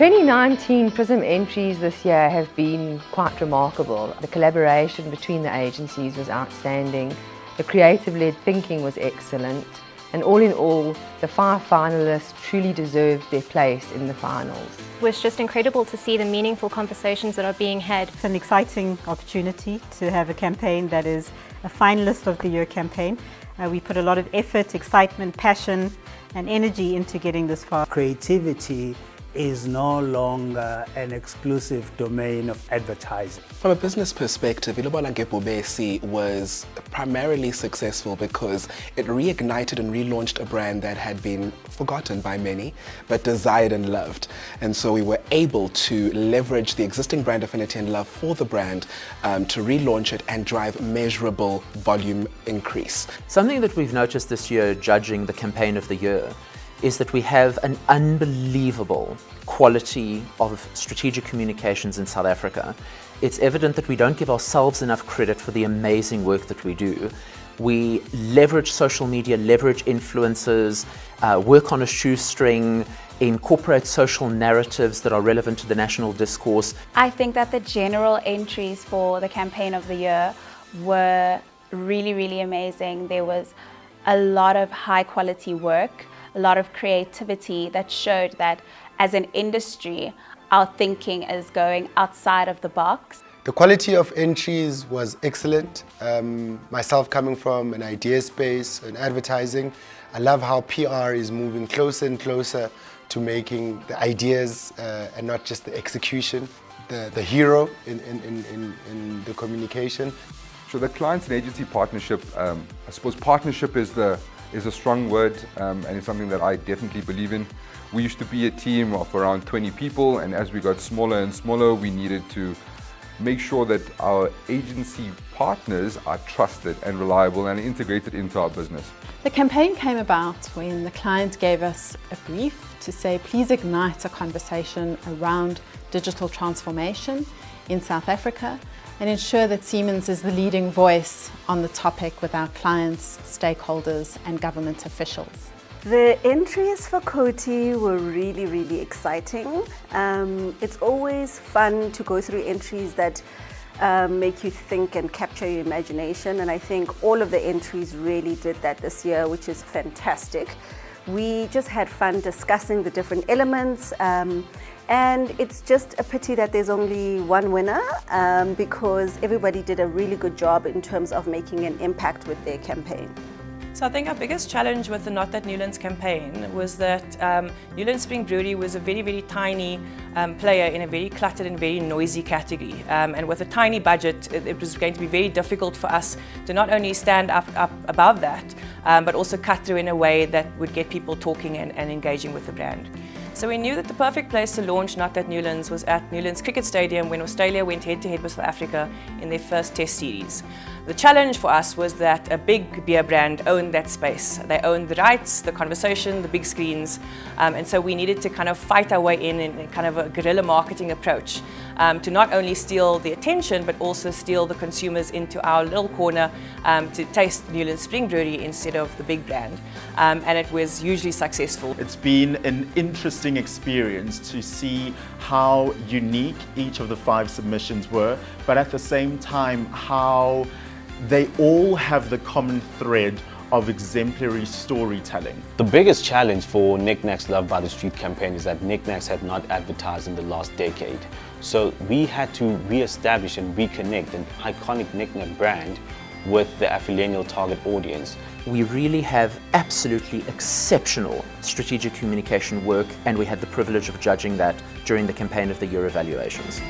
2019 PRISM entries this year have been quite remarkable. The collaboration between the agencies was outstanding, the creative-led thinking was excellent, and all in all, the 5 finalists truly deserved their place in the finals. It was just incredible to see the meaningful conversations that are being had. It's an exciting opportunity to have a campaign that is a finalist of the year campaign. We put a lot of effort, excitement, passion and energy into getting this far. Creativity is no longer an exclusive domain of advertising. From a business perspective, Ilobona Ngebobesi was primarily successful because it reignited and relaunched a brand that had been forgotten by many, but desired and loved. And so we were able to leverage the existing brand affinity and love for the brand to relaunch it and drive measurable volume increase. Something that we've noticed this year judging the campaign of the year is that we have an unbelievable quality of strategic communications in South Africa. It's evident that we don't give ourselves enough credit for the amazing work that we do. We leverage social media, leverage influencers, work on a shoestring, incorporate social narratives that are relevant to the national discourse. I think that the general entries for the campaign of the year were really, really amazing. There was a lot of high quality work, a lot of creativity that showed that as an industry, our thinking is going outside of the box. The quality of entries was excellent. Myself coming from an idea space and advertising, I love how PR is moving closer and closer to making the ideas and not just the execution, the hero in the communication. So the clients and agency partnership, I suppose partnership is a strong word and it's something that I definitely believe in. We used to be a team of around 20 people, and as we got smaller and smaller, we needed to make sure that our agency partners are trusted and reliable and integrated into our business. The campaign came about when the client gave us a brief to say, please ignite a conversation around digital transformation in South Africa and ensure that Siemens is the leading voice on the topic with our clients, stakeholders and government officials. The entries for Coty were really, really exciting. It's always fun to go through entries that make you think and capture your imagination, and I think all of the entries really did that this year, which is fantastic. We just had fun discussing the different elements, and it's just a pity that there's only one winner because everybody did a really good job in terms of making an impact with their campaign. So I think our biggest challenge with the Not That Newlands campaign was that Newlands Spring Brewery was a very, very tiny player in a very cluttered and very noisy category. And with a tiny budget, it was going to be very difficult for us to not only stand up above that, but also cut through in a way that would get people talking and engaging with the brand. So we knew that the perfect place to launch Not That Newlands was at Newlands Cricket Stadium when Australia went head-to-head with South Africa in their first Test series. The challenge for us was that a big beer brand owned that space. They owned the rights, the conversation, the big screens, and so we needed to kind of fight our way in kind of a guerrilla marketing approach to not only steal the attention but also steal the consumers into our little corner to taste Newlands Spring Brewery instead of the big brand, and it was hugely successful. It's been an interesting experience to see how unique each of the 5 submissions were, but at the same time how they all have the common thread of exemplary storytelling. The biggest challenge for Knickknacks Love by the Street campaign is that Knickknacks had not advertised in the last decade. So we had to re-establish and reconnect an iconic Knickknack brand with the affiliate target audience. We really have absolutely exceptional strategic communication work, and we had the privilege of judging that during the Campaign of the Year evaluations.